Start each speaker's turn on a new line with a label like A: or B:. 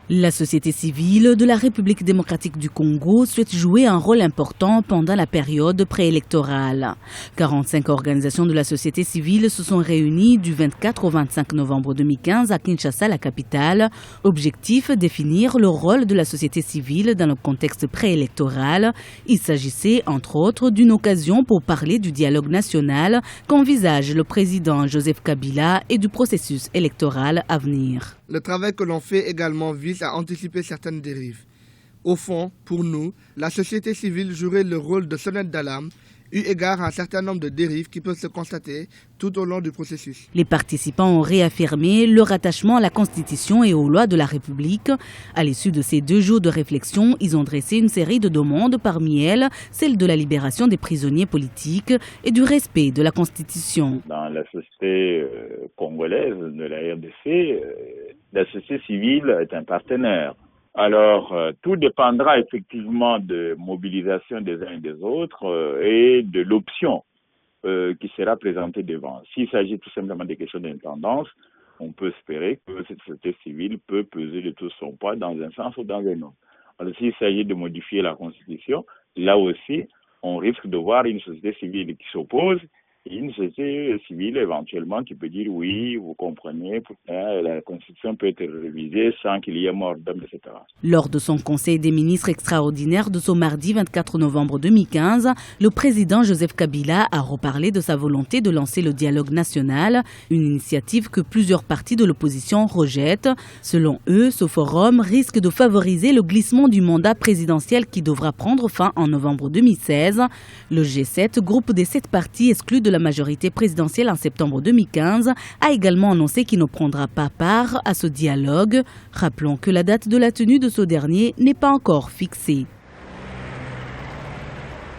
A: La société civile de la République démocratique du Congo souhaite jouer un rôle important pendant la période préélectorale. 45 organisations de la société civile se sont réunies du 24 au 25 novembre 2015 à Kinshasa, la capitale. Objectif, définir le rôle de la société civile dans le contexte préélectoral. Il s'agissait, entre autres, d'une occasion pour parler du dialogue national qu'envisage le président Joseph Kabila et du processus électoral à venir.
B: Le travail que l'on fait également vise à anticiper certaines dérives. Au fond, pour nous, la société civile jouerait le rôle de sonnette d'alarme, eu égard à un certain nombre de dérives qui peuvent se constater tout au long du processus.
A: Les participants ont réaffirmé leur attachement à la Constitution et aux lois de la République. À l'issue de ces 2 jours de réflexion, ils ont dressé une série de demandes, parmi elles celle de la libération des prisonniers politiques et du respect de la Constitution.
C: Dans la société congolaise de la RDC, la société civile est un partenaire. Alors, tout dépendra effectivement de mobilisation des uns et des autres et de l'option qui sera présentée devant. S'il s'agit tout simplement des questions d'intendance, on peut espérer que cette société civile peut peser de tout son poids dans un sens ou dans un autre. Alors, s'il s'agit de modifier la Constitution, là aussi, on risque de voir une société civile qui s'oppose et une société civile éventuellement qui peut dire oui, vous comprenez, la Constitution peut être révisée sans qu'il y ait mort d'homme, etc.
A: Lors de son conseil des ministres extraordinaire de ce mardi 24 novembre 2015, le président Joseph Kabila a reparlé de sa volonté de lancer le dialogue national, une initiative que plusieurs partis de l'opposition rejettent. Selon eux, ce forum risque de favoriser le glissement du mandat présidentiel qui devra prendre fin en novembre 2016. Le G7, groupe des 7 partis exclus de la majorité présidentielle en septembre 2015, a également annoncé qu'il ne prendra pas part à ce dialogue. Rappelons que la date de la tenue de ce dernier n'est pas encore fixée.